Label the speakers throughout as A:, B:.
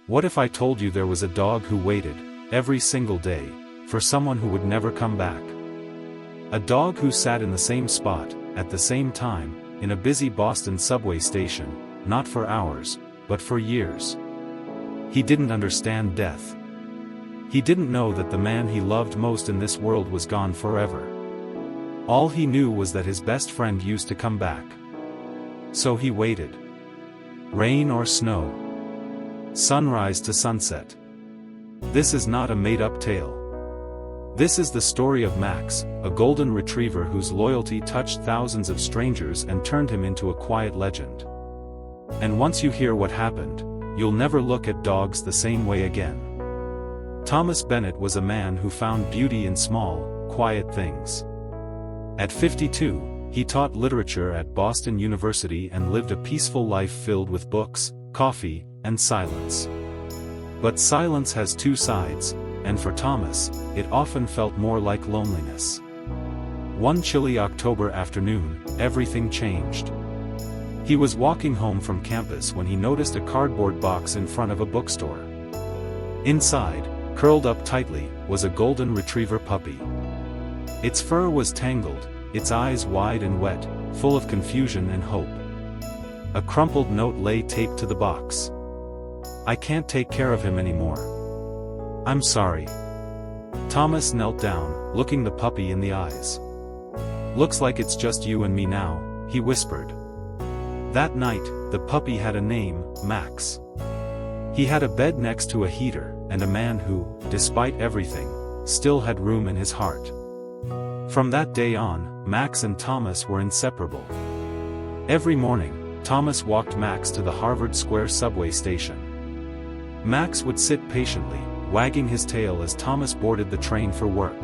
A: What if I told you there was a dog who waited, every single day, for someone who would never come back? A dog who sat in the same spot, at the same time, in a busy Boston subway station, not for hours, but for years. He didn't understand death. He didn't know that the man he loved most in this world was gone forever. All he knew was that his best friend used to come back. So he waited. Rain or snow. Sunrise to sunset. This is not a made-up tale. This is the story of Max, a golden retriever whose loyalty touched thousands of strangers and turned him into a quiet legend. And once you hear what happened, you'll never look at dogs the same way again. Thomas Bennett was a man who found beauty in small, quiet things. At 52, he taught literature at Boston University and lived a peaceful life filled with books, coffee, and silence. But silence has two sides, and for Thomas, it often felt more like loneliness. One chilly October afternoon, everything changed. He was walking home from campus when he noticed a cardboard box in front of a bookstore. Inside, curled up tightly, was a golden retriever puppy. Its fur was tangled, its eyes wide and wet, full of confusion and hope. A crumpled note lay taped to the box. "I can't take care of him anymore. I'm sorry." Thomas knelt down, looking the puppy in the eyes. "Looks like it's just you and me now," he whispered. That night, the puppy had a name, Max. He had a bed next to a heater, and a man who, despite everything, still had room in his heart. From that day on, Max and Thomas were inseparable. Every morning, Thomas walked Max to the Harvard Square subway station. Max would sit patiently, wagging his tail as Thomas boarded the train for work.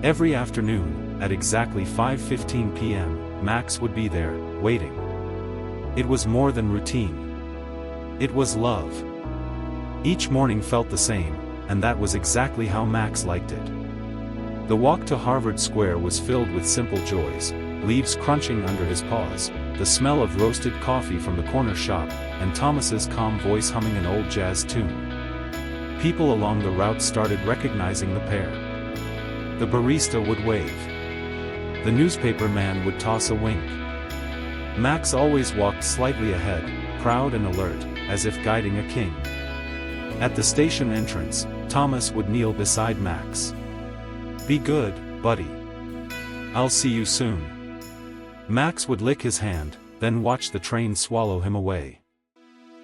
A: Every afternoon, at exactly 5:15 p.m., Max would be there, waiting. It was more than routine. It was love. Each morning felt the same, and that was exactly how Max liked it. The walk to Harvard Square was filled with simple joys, leaves crunching under his paws, the smell of roasted coffee from the corner shop, and Thomas's calm voice humming an old jazz tune. People along the route started recognizing the pair. The barista would wave. The newspaper man would toss a wink. Max always walked slightly ahead, proud and alert, as if guiding a king. At the station entrance, Thomas would kneel beside Max. "Be good, buddy. I'll see you soon." Max would lick his hand, then watch the train swallow him away.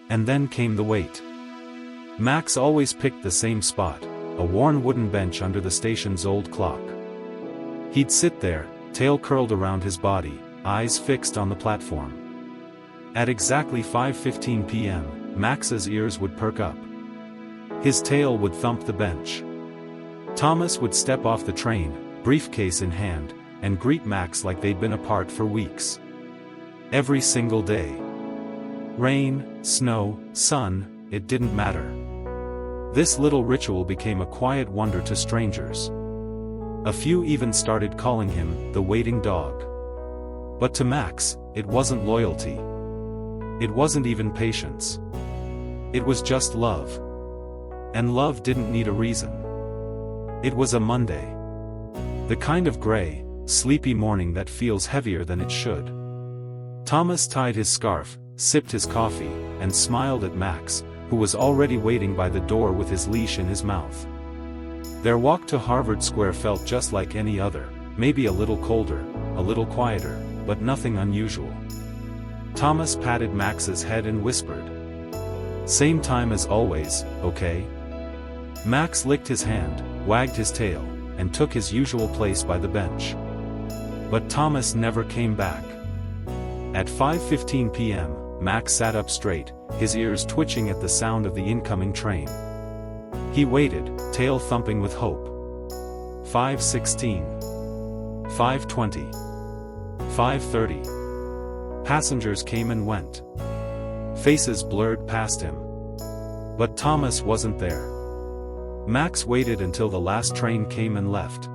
A: And then came the wait. Max always picked the same spot, a worn wooden bench under the station's old clock. He'd sit there, tail curled around his body, eyes fixed on the platform. At exactly 5:15 p.m., Max's ears would perk up. His tail would thump the bench. Thomas would step off the train, briefcase in hand, and greet Max like they'd been apart for weeks. Every single day. Rain, snow, sun, it didn't matter. This little ritual became a quiet wonder to strangers. A few even started calling him the waiting dog. But to Max, it wasn't loyalty. It wasn't even patience. It was just love. And love didn't need a reason. It was a Monday. The kind of gray, sleepy morning that feels heavier than it should. Thomas tied his scarf, sipped his coffee, and smiled at Max, who was already waiting by the door with his leash in his mouth. Their walk to Harvard Square felt just like any other, maybe a little colder, a little quieter, but nothing unusual. Thomas patted Max's head and whispered, "Same time as always, okay?" Max licked his hand, wagged his tail, and took his usual place by the bench. But Thomas never came back. At 5:15 p.m., Max sat up straight, his ears twitching at the sound of the incoming train. He waited, tail thumping with hope. 5:16. 5:20. 5:30. Passengers came and went. Faces blurred past him. But Thomas wasn't there. Max waited until the last train came and left.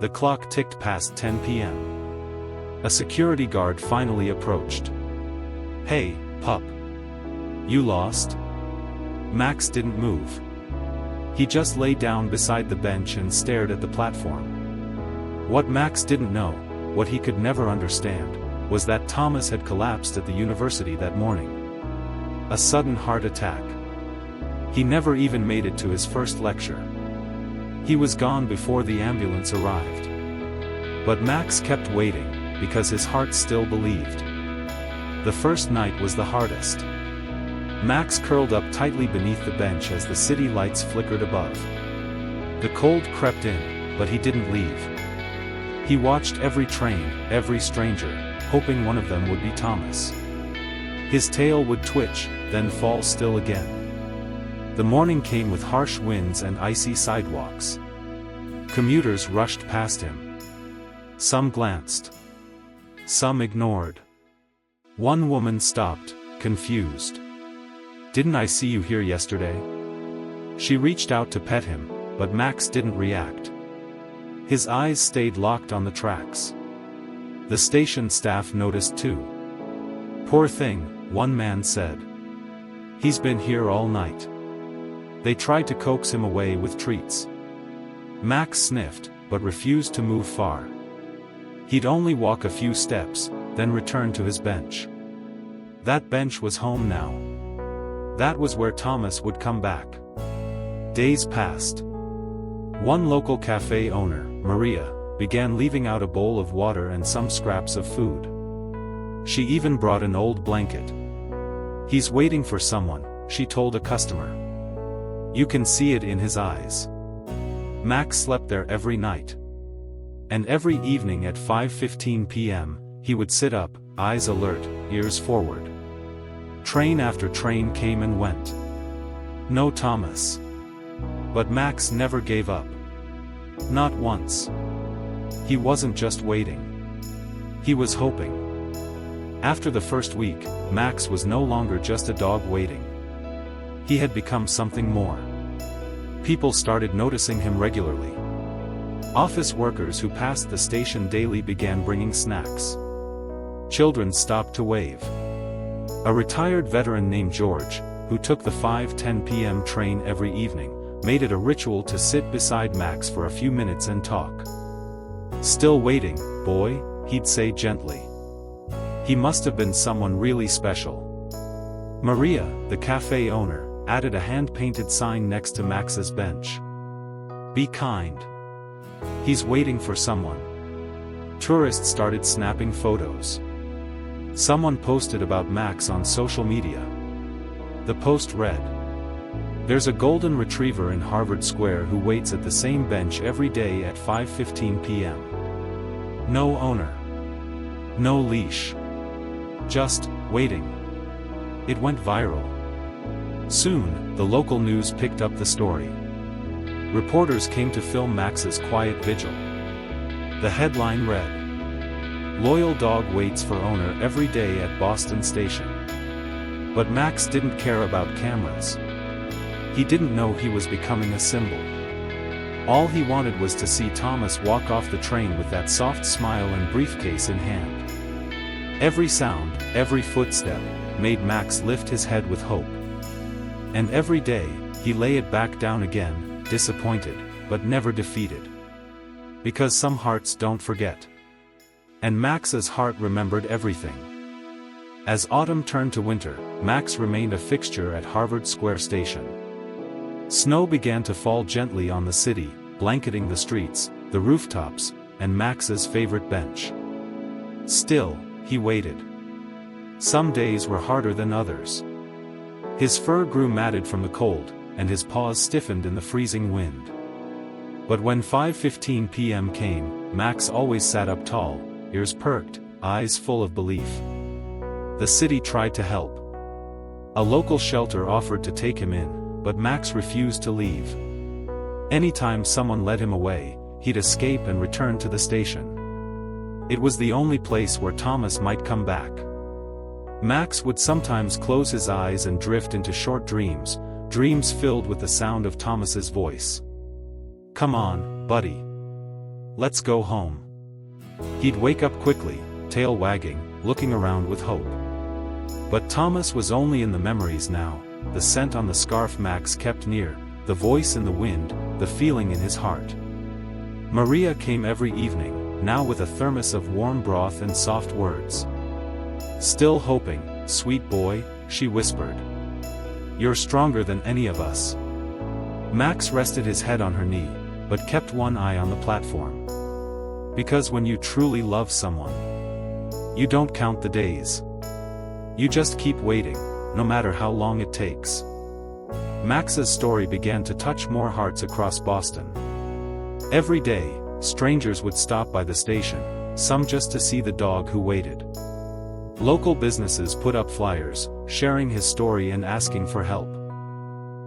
A: The clock ticked past 10 p.m. A security guard finally approached. "Hey, pup. You lost?" Max didn't move. He just lay down beside the bench and stared at the platform. What Max didn't know, what he could never understand, was that Thomas had collapsed at the university that morning. A sudden heart attack. He never even made it to his first lecture. He was gone before the ambulance arrived. But Max kept waiting, because his heart still believed. The first night was the hardest. Max curled up tightly beneath the bench as the city lights flickered above. The cold crept in, but he didn't leave. He watched every train, every stranger, hoping one of them would be Thomas. His tail would twitch, then fall still again. The morning came with harsh winds and icy sidewalks. Commuters rushed past him. Some glanced. Some ignored. One woman stopped, confused. "Didn't I see you here yesterday?" She reached out to pet him, but Max didn't react. His eyes stayed locked on the tracks. The station staff noticed too. "Poor thing," one man said. "He's been here all night." They tried to coax him away with treats. Max sniffed, but refused to move far. He'd only walk a few steps, then return to his bench. That bench was home now. That was where Thomas would come back. Days passed. One local cafe owner, Maria, began leaving out a bowl of water and some scraps of food. She even brought an old blanket. "He's waiting for someone," she told a customer. "You can see it in his eyes." Max slept there every night. And every evening at 5:15 p.m., he would sit up, eyes alert, ears forward. Train after train came and went. No Thomas. But Max never gave up. Not once. He wasn't just waiting. He was hoping. After the first week, Max was no longer just a dog waiting. He had become something more. People started noticing him regularly. Office workers who passed the station daily began bringing snacks. Children stopped to wave. A retired veteran named George, who took the 5:10 p.m. train every evening, made it a ritual to sit beside Max for a few minutes and talk. "Still waiting, boy," he'd say gently. He must have been someone really special. Maria, the cafe owner, added a hand-painted sign next to Max's bench. "Be kind. He's waiting for someone." Tourists started snapping photos. Someone posted about Max on social media. The post read, "There's a golden retriever in Harvard Square who waits at the same bench every day at 5:15 p.m. No owner. No leash. Just waiting." It went viral. Soon, the local news picked up the story. Reporters came to film Max's quiet vigil. The headline read, "Loyal dog waits for owner every day at Boston Station." But Max didn't care about cameras. He didn't know he was becoming a symbol. All he wanted was to see Thomas walk off the train with that soft smile and briefcase in hand. Every sound, every footstep, made Max lift his head with hope. And every day, he lay it back down again, disappointed, but never defeated. Because some hearts don't forget. And Max's heart remembered everything. As autumn turned to winter, Max remained a fixture at Harvard Square Station. Snow began to fall gently on the city, blanketing the streets, the rooftops, and Max's favorite bench. Still, he waited. Some days were harder than others. His fur grew matted from the cold, and his paws stiffened in the freezing wind. But when 5:15 p.m. came, Max always sat up tall, ears perked, eyes full of belief. The city tried to help. A local shelter offered to take him in, but Max refused to leave. Anytime someone led him away, he'd escape and return to the station. It was the only place where Thomas might come back. Max would sometimes close his eyes and drift into short dreams, dreams filled with the sound of Thomas's voice. "Come on, buddy. Let's go home." He'd wake up quickly, tail wagging, looking around with hope. But Thomas was only in the memories now, the scent on the scarf Max kept near, the voice in the wind, the feeling in his heart. Maria came every evening, now with a thermos of warm broth and soft words. "Still hoping, sweet boy," she whispered. "You're stronger than any of us." Max rested his head on her knee, but kept one eye on the platform. Because when you truly love someone, you don't count the days. You just keep waiting, no matter how long it takes. Max's story began to touch more hearts across Boston. Every day, strangers would stop by the station, some just to see the dog who waited. Local businesses put up flyers, sharing his story and asking for help.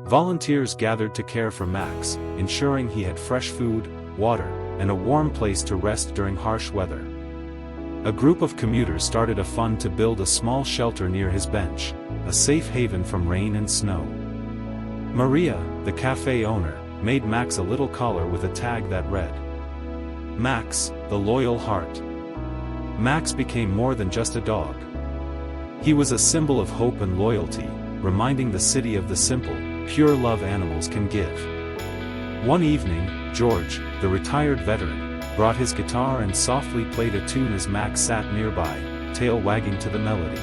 A: Volunteers gathered to care for Max, ensuring he had fresh food, water, and a warm place to rest during harsh weather. A group of commuters started a fund to build a small shelter near his bench, a safe haven from rain and snow. Maria, the cafe owner, made Max a little collar with a tag that read, "Max, the loyal heart." Max became more than just a dog. He was a symbol of hope and loyalty, reminding the city of the simple, pure love animals can give. One evening, George, the retired veteran, brought his guitar and softly played a tune as Max sat nearby, tail wagging to the melody.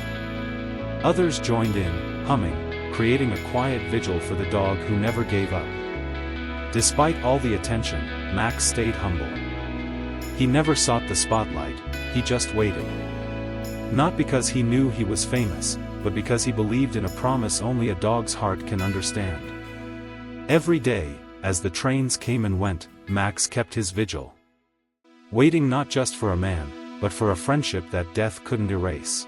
A: Others joined in, humming, creating a quiet vigil for the dog who never gave up. Despite all the attention, Max stayed humble. He never sought the spotlight, he just waited. Not because he knew he was famous, but because he believed in a promise only a dog's heart can understand. Every day, as the trains came and went, Max kept his vigil. Waiting not just for a man, but for a friendship that death couldn't erase.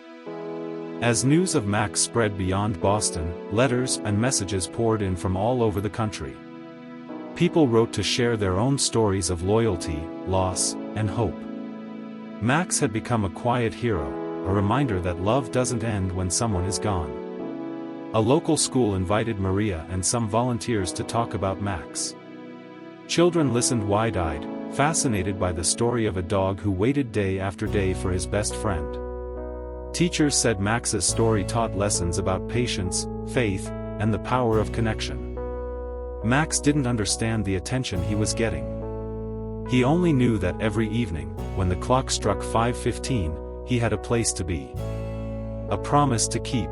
A: As news of Max spread beyond Boston, letters and messages poured in from all over the country. People wrote to share their own stories of loyalty, loss, and hope. Max had become a quiet hero, a reminder that love doesn't end when someone is gone. A local school invited Maria and some volunteers to talk about Max. Children listened wide-eyed, fascinated by the story of a dog who waited day after day for his best friend. Teachers said Max's story taught lessons about patience, faith, and the power of connection. Max didn't understand the attention he was getting. He only knew that every evening, when the clock struck 5:15, he had a place to be. A promise to keep.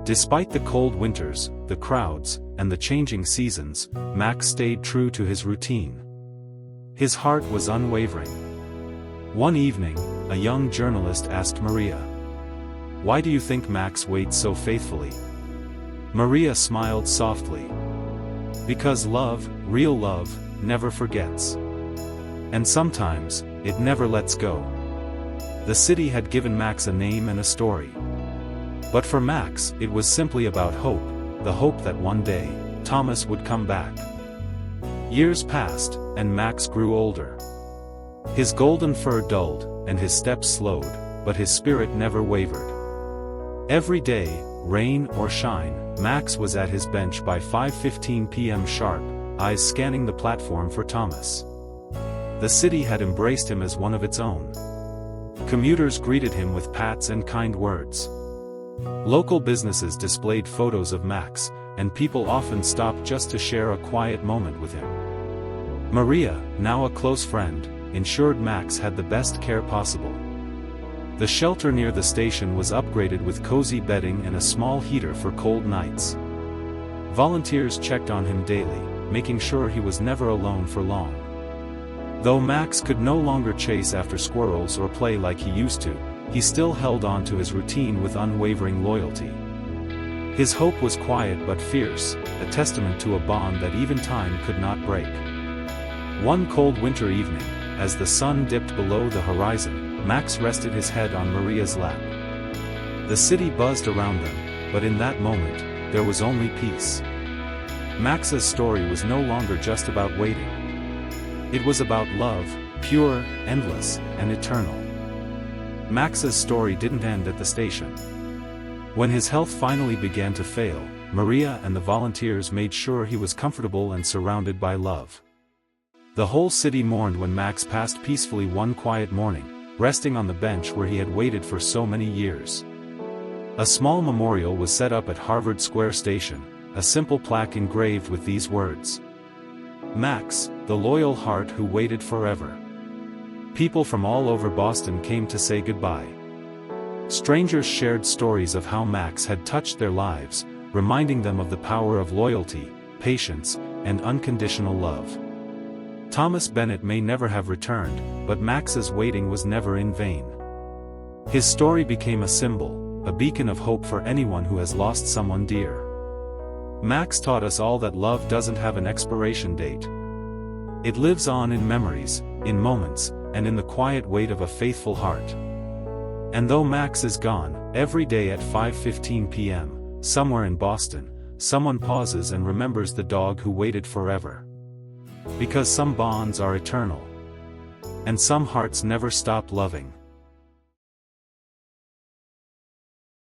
A: Despite the cold winters, the crowds, and the changing seasons, Max stayed true to his routine. His heart was unwavering. One evening, a young journalist asked Maria, "Why do you think Max waits so faithfully?" Maria smiled softly. "Because love, real love, never forgets. And sometimes, it never lets go." The city had given Max a name and a story. But for Max, it was simply about hope, the hope that one day, Thomas would come back. Years passed, and Max grew older. His golden fur dulled, and his steps slowed, but his spirit never wavered. Every day, rain or shine, Max was at his bench by 5:15 p.m. sharp, eyes scanning the platform for Thomas. The city had embraced him as one of its own. Commuters greeted him with pats and kind words. Local businesses displayed photos of Max, and people often stopped just to share a quiet moment with him. Maria, now a close friend, ensured Max had the best care possible. The shelter near the station was upgraded with cozy bedding and a small heater for cold nights. Volunteers checked on him daily, making sure he was never alone for long. Though Max could no longer chase after squirrels or play like he used to, he still held on to his routine with unwavering loyalty. His hope was quiet but fierce, a testament to a bond that even time could not break. One cold winter evening, as the sun dipped below the horizon, Max rested his head on Maria's lap. The city buzzed around them, but in that moment, there was only peace. Max's story was no longer just about waiting. It was about love, pure, endless, and eternal. Max's story didn't end at the station. When his health finally began to fail, Maria and the volunteers made sure he was comfortable and surrounded by love. The whole city mourned when Max passed peacefully one quiet morning, resting on the bench where he had waited for so many years. A small memorial was set up at Harvard Square Station, a simple plaque engraved with these words: Max, the loyal heart who waited forever. People from all over Boston came to say goodbye. Strangers shared stories of how Max had touched their lives, reminding them of the power of loyalty, patience, and unconditional love. Thomas Bennett may never have returned, but Max's waiting was never in vain. His story became a symbol, a beacon of hope for anyone who has lost someone dear. Max taught us all that love doesn't have an expiration date. It lives on in memories, in moments, and in the quiet weight of a faithful heart. And though Max is gone, every day at 5:15 p.m., somewhere in Boston, someone pauses and remembers the dog who waited forever. Because some bonds are eternal. And some hearts never stop loving.